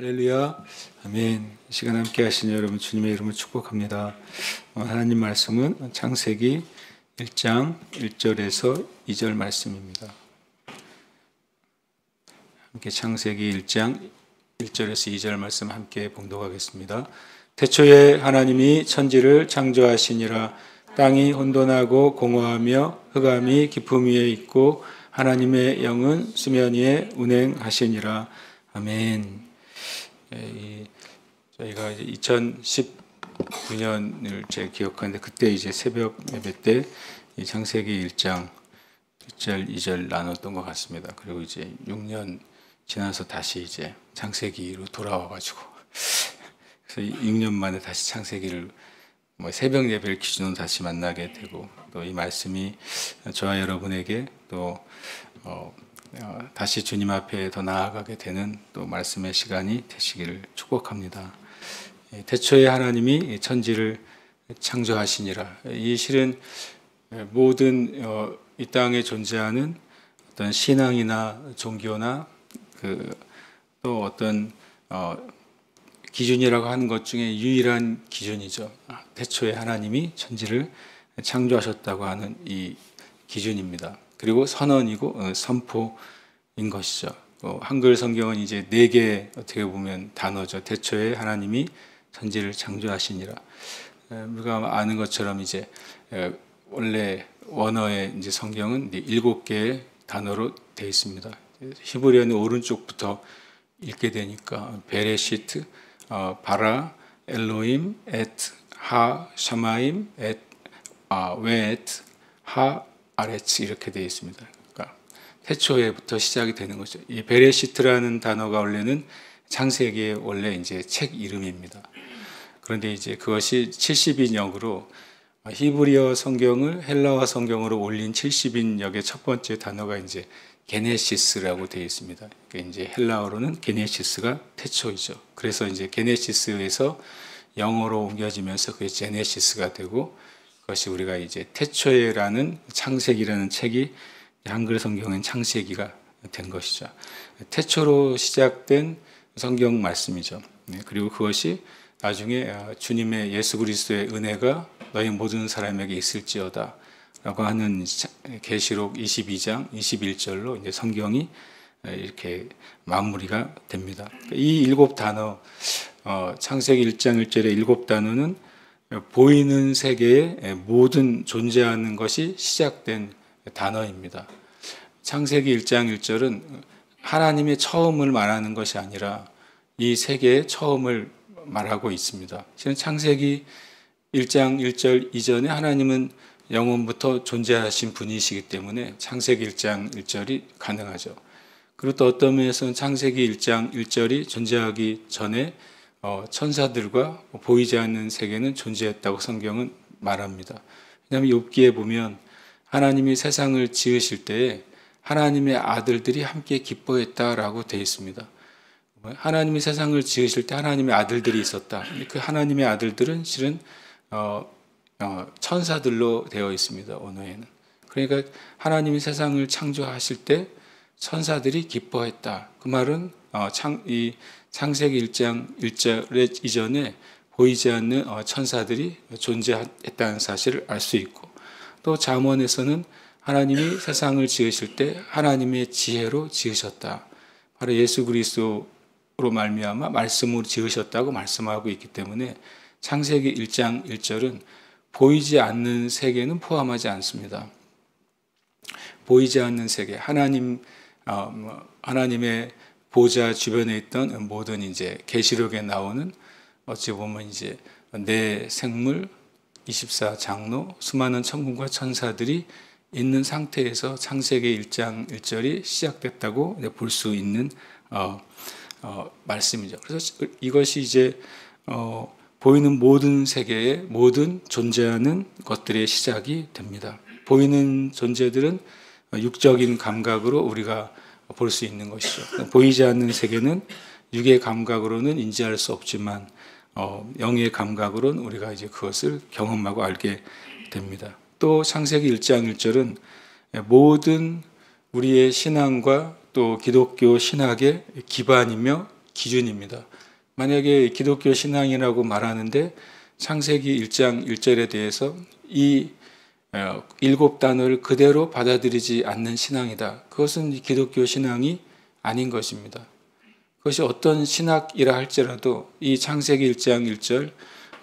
할렐루야, 아멘. 이 시간 함께 하신 여러분 주님의 이름을 축복합니다. 하나님 말씀은 창세기 1장 1절에서 2절 말씀입니다. 함께 창세기 1장 1절에서 2절 말씀 함께 봉독하겠습니다. 태초에 하나님이 천지를 창조하시니라. 땅이 혼돈하고 공허하며 흑암이 깊음 위에 있고 하나님의 영은 수면 위에 운행하시니라. 아멘. 저희가 이제 2019년을 제가 기억하는데 그때 이제 새벽 예배 때 이 창세기 1장 1절, 2절 나눴던 것 같습니다. 그리고 이제 6년 지나서 다시 이제 창세기로 돌아와가지고 그래서 6년 만에 다시 창세기를 새벽 예배를 기준으로 다시 만나게 되고 또 이 말씀이 저와 여러분에게 또 다시 주님 앞에 더 나아가게 되는 또 말씀의 시간이 되시기를 축복합니다. 태초에 하나님이 천지를 창조하시니라. 이 실은 모든 이 땅에 존재하는 어떤 신앙이나 종교나 또 어떤 기준이라고 하는 것 중에 유일한 기준이죠. 태초에 하나님이 천지를 창조하셨다고 하는 이 기준입니다. 그리고 선언이고 선포인 것이죠. 한글 성경은 이제 4개 어떻게 보면 단어죠. 태초에 하나님이 천지를 창조하시니라. 우리가 아는 것처럼 이제 원래 원어의 이제 성경은 7개의 단어로 되어 있습니다. 히브리어는 오른쪽부터 읽게 되니까 베레시트, 바라, 엘로임, 에트, 하, 샤마임, 웻, 웨트, 하, 아레츠 이렇게 되어 있습니다. 그러니까 태초에부터 시작이 되는 거죠. 이 베레시트라는 단어가 원래는 창세기의 원래 이제 책 이름입니다. 그런데 이제 그것이 70인역으로 히브리어 성경을 헬라어 성경으로 올린 70인역의 첫 번째 단어가 이제 게네시스라고 되어 있습니다. 그러니까 이제 헬라어로는 게네시스가 태초이죠. 그래서 이제 게네시스에서 영어로 옮겨지면서 그게 제네시스가 되고 그것이 우리가 이제 태초에라는 창세기라는 책이 한글 성경은 창세기가 된 것이죠. 태초로 시작된 성경 말씀이죠. 그리고 그것이 나중에 주님의 예수 그리스도의 은혜가 너희 모든 사람에게 있을지어다 라고 하는 계시록 22장 21절로 이제 성경이 이렇게 마무리가 됩니다. 이 7단어 창세기 1장 1절의 7단어는 보이는 세계의 모든 존재하는 것이 시작된 단어입니다. 창세기 1장 1절은 하나님의 처음을 말하는 것이 아니라 이 세계의 처음을 말하고 있습니다. 실은 창세기 1장 1절 이전에 하나님은 영원부터 존재하신 분이시기 때문에 창세기 1장 1절이 가능하죠. 그리고 또 어떤 면에서는 창세기 1장 1절이 존재하기 전에 천사들과 보이지 않는 세계는 존재했다고 성경은 말합니다. 왜냐하면 욥기에 보면 하나님이 세상을 지으실 때에 하나님의 아들들이 함께 기뻐했다라고 되어 있습니다. 하나님이 세상을 지으실 때 하나님의 아들들이 있었다. 그 하나님의 아들들은 실은 천사들로 되어 있습니다. 언어에는. 그러니까 하나님이 세상을 창조하실 때 천사들이 기뻐했다. 그 말은 이 창세기 1장 1절의 이전에 보이지 않는 천사들이 존재했다는 사실을 알 수 있고 또 잠언에서는 하나님이 세상을 지으실 때 하나님의 지혜로 지으셨다. 바로 예수 그리스도로 말미암아 말씀으로 지으셨다고 말씀하고 있기 때문에 창세기 1장 1절은 보이지 않는 세계는 포함하지 않습니다. 보이지 않는 세계, 하나님의 보좌 주변에 있던 모든 이제 계시록에 나오는 어찌 보면 이제 내 생물, 24장로, 수많은 천군과 천사들이 있는 상태에서 창세기 1장 1절이 시작됐다고 볼 수 있는 말씀이죠. 그래서 이것이 이제 보이는 모든 세계의 모든 존재하는 것들의 시작이 됩니다. 보이는 존재들은 육적인 감각으로 우리가 볼 수 있는 것이죠. 보이지 않는 세계는 육의 감각으로는 인지할 수 없지만 영의 감각으로는 우리가 이제 그것을 경험하고 알게 됩니다. 또 창세기 1장 1절은 모든 우리의 신앙과 또 기독교 신학의 기반이며 기준입니다. 만약에 기독교 신앙이라고 말하는데 창세기 1장 1절에 대해서 이 7단어를 그대로 받아들이지 않는 신앙이다. 그것은 기독교 신앙이 아닌 것입니다. 그것이 어떤 신학이라 할지라도 이 창세기 1장 1절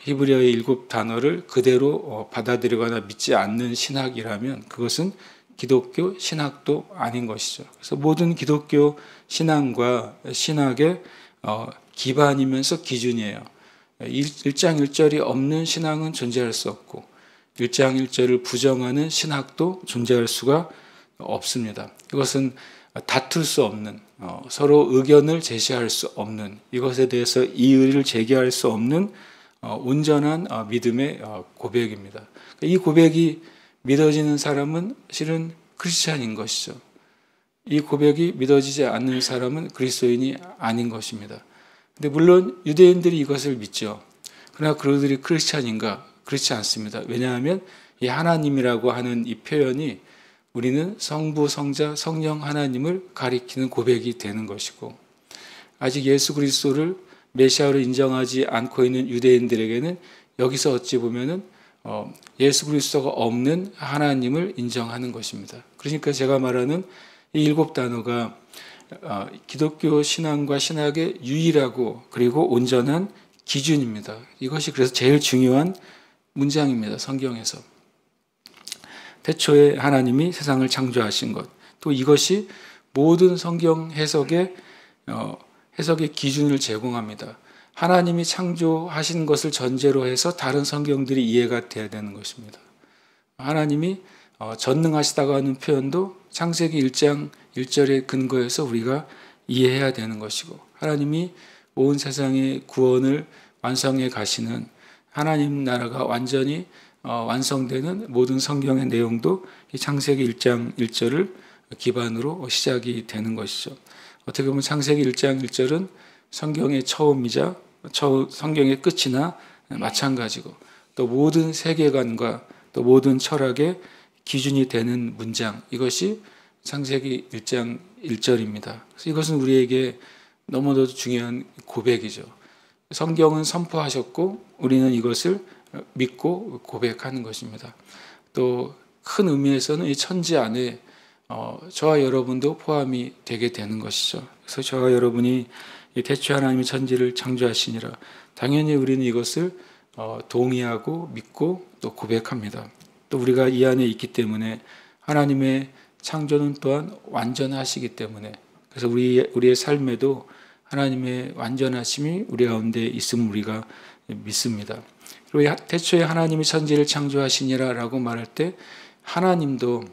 히브리어의 7단어를 그대로 받아들이거나 믿지 않는 신학이라면 그것은 기독교 신학도 아닌 것이죠. 그래서 모든 기독교 신앙과 신학의 기반이면서 기준이에요. 1장 1절이 없는 신앙은 존재할 수 없고 1장 1절을 부정하는 신학도 존재할 수가 없습니다. 이것은 다툴 수 없는, 서로 의견을 제시할 수 없는, 이것에 대해서 이의를 제기할 수 없는 온전한 믿음의 고백입니다. 이 고백이 믿어지는 사람은 실은 크리스찬인 것이죠. 이 고백이 믿어지지 않는 사람은 그리스도인이 아닌 것입니다. 근데 물론 유대인들이 이것을 믿죠. 그러나 그들이 크리스찬인가? 그렇지 않습니다. 왜냐하면 이 하나님이라고 하는 이 표현이 우리는 성부, 성자, 성령 하나님을 가리키는 고백이 되는 것이고 아직 예수 그리스도를 메시아로 인정하지 않고 있는 유대인들에게는 여기서 어찌 보면은 예수 그리스도가 없는 하나님을 인정하는 것입니다. 그러니까 제가 말하는 이 7단어가 기독교 신앙과 신학의 유일하고 그리고 온전한 기준입니다. 이것이 그래서 제일 중요한 문장입니다. 성경에서. 태초에 하나님이 세상을 창조하신 것. 또 이것이 모든 성경 해석의 기준을 제공합니다. 하나님이 창조하신 것을 전제로 해서 다른 성경들이 이해가 돼야 되는 것입니다. 하나님이 전능하시다고 하는 표현도 창세기 1장 1절에 근거해서 우리가 이해해야 되는 것이고 하나님이 온 세상의 구원을 완성해 가시는 하나님 나라가 완전히 완성되는 모든 성경의 내용도 이 창세기 1장 1절을 기반으로 시작이 되는 것이죠. 어떻게 보면 창세기 1장 1절은 성경의 처음이자 성경의 끝이나 마찬가지고 또 모든 세계관과 또 모든 철학의 기준이 되는 문장, 이것이 창세기 1장 1절입니다. 그래서 이것은 우리에게 너무나도 중요한 고백이죠. 성경은 선포하셨고 우리는 이것을 믿고 고백하는 것입니다. 또 큰 의미에서는 이 천지 안에 저와 여러분도 포함이 되게 되는 것이죠. 그래서 저와 여러분이 태초에 하나님이 천지를 창조하시니라 당연히 우리는 이것을 동의하고 믿고 또 고백합니다. 또 우리가 이 안에 있기 때문에 하나님의 창조는 또한 완전하시기 때문에 그래서 우리의 삶에도 하나님의 완전하심이 우리 가운데 있음을 우리가 믿습니다. 그리고 태초에 하나님이 천지를 창조하시니라라고 말할 때 하나님도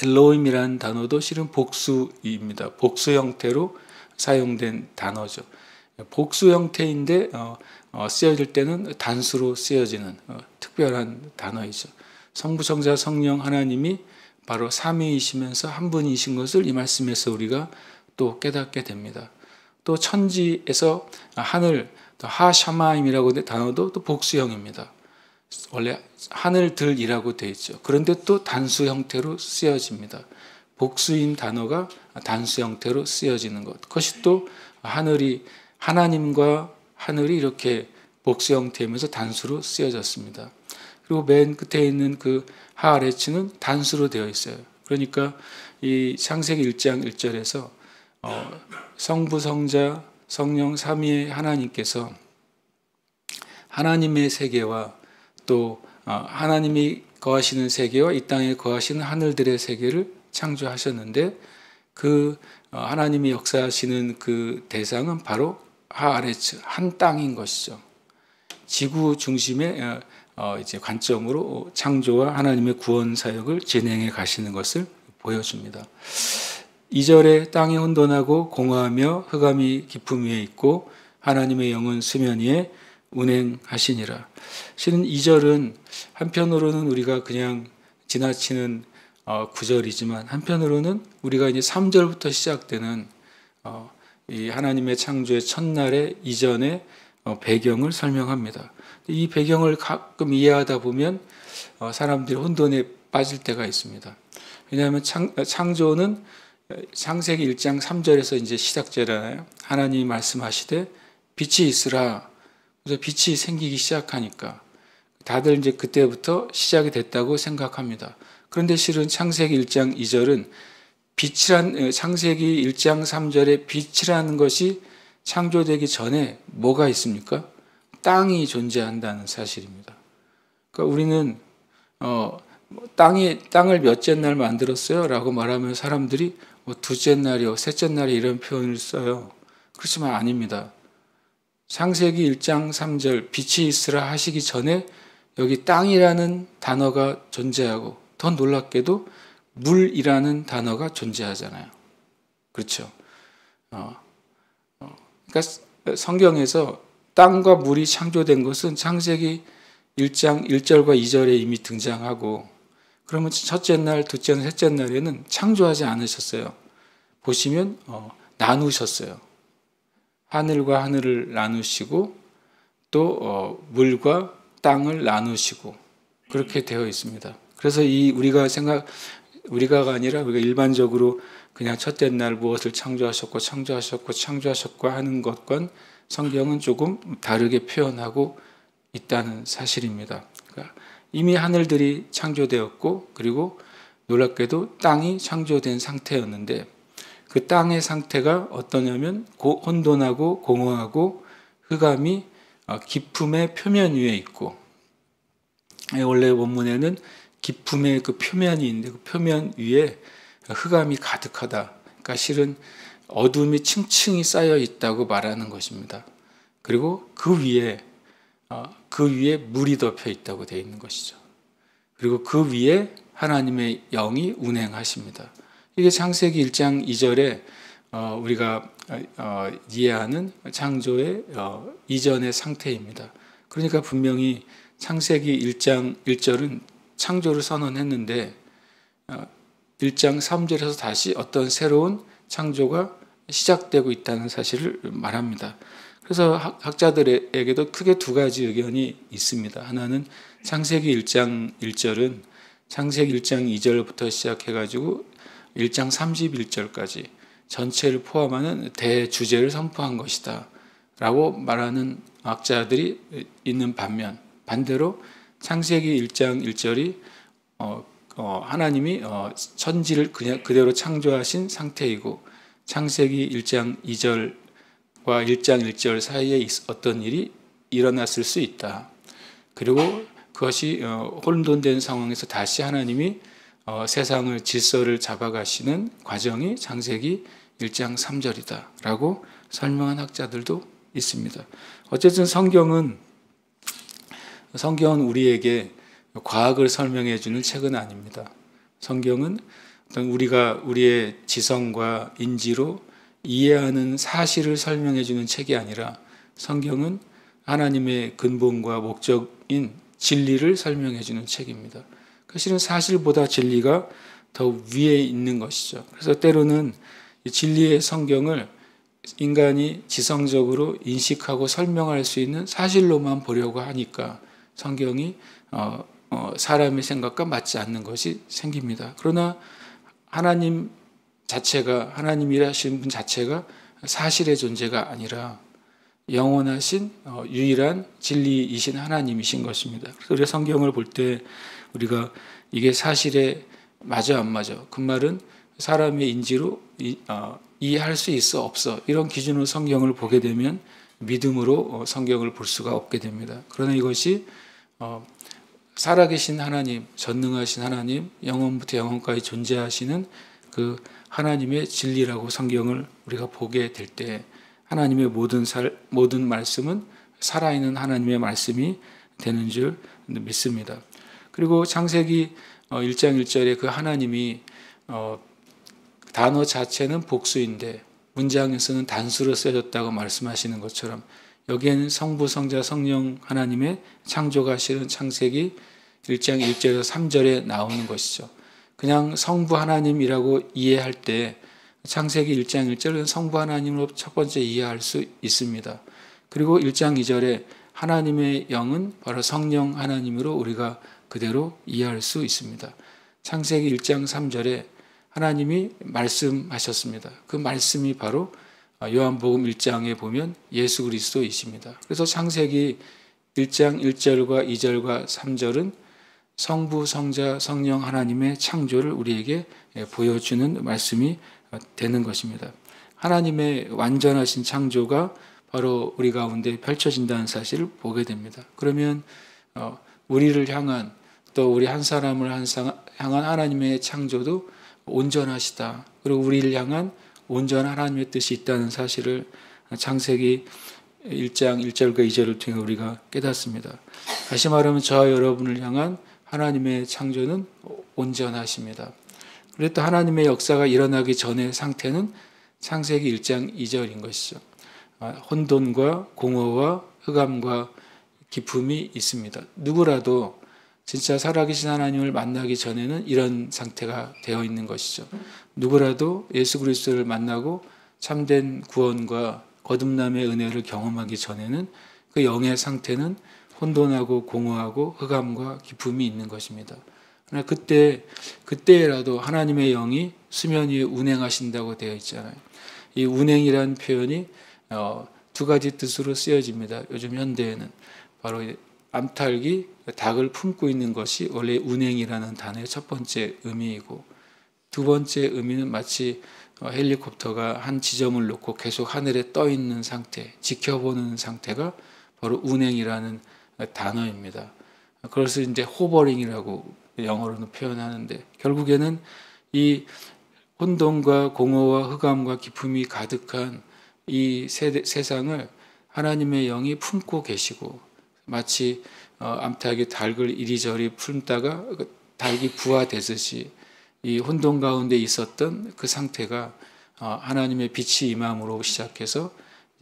엘로힘이라는 단어도 실은 복수입니다. 복수 형태로 사용된 단어죠. 복수 형태인데 쓰여질 때는 단수로 쓰여지는 특별한 단어이죠. 성부, 성자, 성령 하나님이 바로 삼위이시면서 한 분이신 것을 이 말씀에서 우리가 또 깨닫게 됩니다. 또 천지에서 하늘, 하샤마임이라고 하는 단어도 또 복수형입니다. 원래 하늘들이라고 되어 있죠. 그런데 또 단수 형태로 쓰여집니다. 복수인 단어가 단수 형태로 쓰여지는 것. 그것이 또 하나님과 하늘이 이렇게 복수 형태이면서 단수로 쓰여졌습니다. 그리고 맨 끝에 있는 그 하아레츠는 단수로 되어 있어요. 그러니까 이 창세기 1장 1절에서 성부, 성자, 성령 삼위의 하나님께서 하나님의 세계와 또 하나님이 거하시는 세계와 이 땅에 거하시는 하늘들의 세계를 창조하셨는데 그 하나님이 역사하시는 그 대상은 바로 하아레츠, 한 땅인 것이죠. 지구 중심의 이제 관점으로 창조와 하나님의 구원 사역을 진행해 가시는 것을 보여줍니다. 2절에 땅이 혼돈하고 공허하며 흑암이 깊음 위에 있고 하나님의 영은 수면 위에 운행하시니라. 실은 2절은 한편으로는 우리가 그냥 지나치는 구절이지만 한편으로는 우리가 이제 3절부터 시작되는 이 하나님의 창조의 첫날의 이전의 배경을 설명합니다. 이 배경을 가끔 이해하다 보면 사람들이 혼돈에 빠질 때가 있습니다. 왜냐하면 창조는 창세기 1장 3절에서 이제 시작되잖아요. 하나님이 말씀하시되 빛이 있으라. 그래서 빛이 생기기 시작하니까 다들 이제 그때부터 시작이 됐다고 생각합니다. 그런데 실은 창세기 1장 2절은 창세기 1장 3절에 빛이라는 것이 창조되기 전에 뭐가 있습니까? 땅이 존재한다는 사실입니다. 그러니까 우리는 땅을 몇째 날 만들었어요? 라고 말하면 사람들이 둘째 날이요, 셋째 날이 이런 표현을 써요. 그렇지만 아닙니다. 창세기 1장 3절 빛이 있으라 하시기 전에 여기 땅이라는 단어가 존재하고 더 놀랍게도 물이라는 단어가 존재하잖아요. 그렇죠? 그러니까 성경에서 땅과 물이 창조된 것은 창세기 1장 1절과 2절에 이미 등장하고, 그러면 첫째 날, 둘째 날, 셋째 날에는 창조하지 않으셨어요. 보시면 나누셨어요. 하늘과 하늘을 나누시고 또 물과 땅을 나누시고 그렇게 되어 있습니다. 그래서 우리가 아니라 우리가 일반적으로 그냥 첫째 날 무엇을 창조하셨고 하는 것과 성경은 조금 다르게 표현하고 있다는 사실입니다. 그러니까 이미 하늘들이 창조되었고, 그리고 놀랍게도 땅이 창조된 상태였는데, 그 땅의 상태가 어떠냐면 혼돈하고 공허하고 흑암이 깊음의 표면 위에 있고, 원래 원문에는 깊음의 그 표면이 있는데 그 표면 위에 흑암이 가득하다. 그러니까 실은 어둠이 층층이 쌓여 있다고 말하는 것입니다. 그리고 그 위에 물이 덮여 있다고 되어 있는 것이죠. 그리고 그 위에 하나님의 영이 운행하십니다. 이게 창세기 1장 2절에 우리가 이해하는 창조의 이전의 상태입니다. 그러니까 분명히 창세기 1장 1절은 창조를 선언했는데 1장 3절에서 다시 어떤 새로운 창조가 시작되고 있다는 사실을 말합니다. 그래서 학자들에게도 크게 두 가지 의견이 있습니다. 하나는 창세기 1장 1절은 창세기 1장 2절부터 시작해가지고 1장 31절까지 전체를 포함하는 대주제를 선포한 것이다 라고 말하는 학자들이 있는 반면, 반대로 창세기 1장 1절이 하나님이 천지를 그냥 그대로 창조하신 상태이고, 창세기 1장 2절과 1장 1절 사이에 어떤 일이 일어났을 수 있다. 그리고 그것이 혼돈된 상황에서 다시 하나님이 세상을 질서를 잡아가시는 과정이 창세기 1장 3절이다 라고 설명한 학자들도 있습니다. 어쨌든 성경은 우리에게 과학을 설명해 주는 책은 아닙니다. 성경은 어떤 우리가 우리의 지성과 인지로 이해하는 사실을 설명해 주는 책이 아니라, 성경은 하나님의 근본과 목적인 진리를 설명해 주는 책입니다. 실은 사실보다 진리가 더 위에 있는 것이죠. 그래서 때로는 진리의 성경을 인간이 지성적으로 인식하고 설명할 수 있는 사실로만 보려고 하니까 성경이 사람의 생각과 맞지 않는 것이 생깁니다. 그러나 하나님 자체가, 하나님이라신 분 자체가 사실의 존재가 아니라 영원하신 유일한 진리이신 하나님이신 것입니다. 그래서 우리가 성경을 볼 때 우리가 이게 사실에 맞아 안 맞아, 그 말은 사람의 인지로 이해할 수 있어 없어, 이런 기준으로 성경을 보게 되면 믿음으로 성경을 볼 수가 없게 됩니다. 그러나 이것이 살아계신 하나님, 전능하신 하나님, 영원부터 영원까지 존재하시는 그 하나님의 진리라고 성경을 우리가 보게 될 때 하나님의 모든 말씀은 살아있는 하나님의 말씀이 되는 줄 믿습니다. 그리고 창세기 1장 1절에 그 하나님이 단어 자체는 복수인데 문장에서는 단수로 쓰여졌다고 말씀하시는 것처럼 여기에는 성부, 성자, 성령 하나님의 창조가 실은 창세기 1장 1절에서 3절에 나오는 것이죠. 그냥 성부 하나님이라고 이해할 때 창세기 1장 1절은 성부 하나님으로 첫 번째 이해할 수 있습니다. 그리고 1장 2절에 하나님의 영은 바로 성령 하나님으로 우리가 그대로 이해할 수 있습니다. 창세기 1장 3절에 하나님이 말씀하셨습니다. 그 말씀이 바로 요한복음 1장에 보면 예수 그리스도이십니다. 그래서 창세기 1장 1절과 2절과 3절은 성부, 성자, 성령 하나님의 창조를 우리에게 보여주는 말씀이 되는 것입니다. 하나님의 완전하신 창조가 바로 우리 가운데 펼쳐진다는 사실을 보게 됩니다. 그러면 우리를 향한, 또 우리 한 사람을 향한 하나님의 창조도 온전하시다. 그리고 우리를 향한 온전한 하나님의 뜻이 있다는 사실을 창세기 1장 1절과 2절을 통해 우리가 깨닫습니다. 다시 말하면 저와 여러분을 향한 하나님의 창조는 온전하십니다. 그리고 또 하나님의 역사가 일어나기 전의 상태는 창세기 1장 2절인 것이죠. 혼돈과 공허와 흑암과 기품이 있습니다. 누구라도 진짜 살아계신 하나님을 만나기 전에는 이런 상태가 되어 있는 것이죠. 누구라도 예수 그리스도를 만나고 참된 구원과 거듭남의 은혜를 경험하기 전에는 그 영의 상태는 혼돈하고 공허하고 흑암과 기품이 있는 것입니다. 그러나 그때라도 하나님의 영이 수면 위에 운행하신다고 되어 있잖아요. 이 운행이라는 표현이 두 가지 뜻으로 쓰여집니다. 요즘 현대에는 바로 암탉이 닭을 품고 있는 것이 원래 운행이라는 단어의 첫 번째 의미이고, 두 번째 의미는 마치 헬리콥터가 한 지점을 놓고 계속 하늘에 떠 있는 상태, 지켜보는 상태가 바로 운행이라는 단어입니다. 그래서 이제 호버링이라고 영어로는 표현하는데, 결국에는 이 혼돈과 공허와 흑암과 기품이 가득한 이 세상을 하나님의 영이 품고 계시고, 마치 암탉이 닭을 이리저리 품다가 닭이 부화되듯이 이 혼돈 가운데 있었던 그 상태가 하나님의 빛이 임함으로 시작해서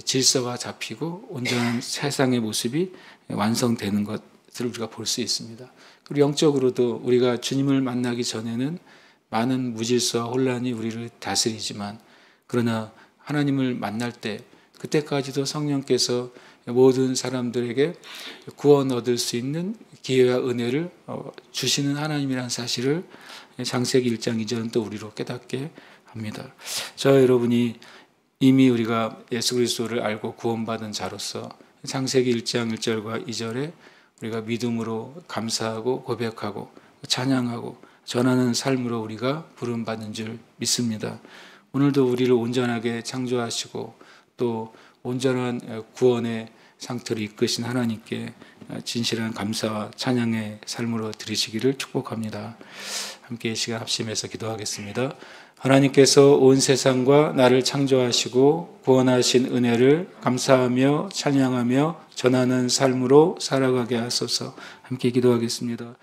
질서가 잡히고 온전한 세상의 모습이 완성되는 것을 우리가 볼 수 있습니다. 그리고 영적으로도 우리가 주님을 만나기 전에는 많은 무질서와 혼란이 우리를 다스리지만, 그러나 하나님을 만날 때 그때까지도 성령께서 모든 사람들에게 구원 얻을 수 있는 기회와 은혜를 주시는 하나님이라는 사실을 창세기 1장 2절은 또 우리로 깨닫게 합니다. 저 여러분이 이미 우리가 예수 그리스도를 알고 구원받은 자로서 창세기 1장 1절과 2절에 우리가 믿음으로 감사하고 고백하고 찬양하고 전하는 삶으로 우리가 부름받은 줄 믿습니다. 오늘도 우리를 온전하게 창조하시고 또 온전한 구원의 상태로 이끄신 하나님께 진실한 감사와 찬양의 삶으로 드리시기를 축복합니다. 함께 이 시간 합심해서 기도하겠습니다. 하나님께서 온 세상과 나를 창조하시고 구원하신 은혜를 감사하며 찬양하며 전하는 삶으로 살아가게 하소서. 함께 기도하겠습니다.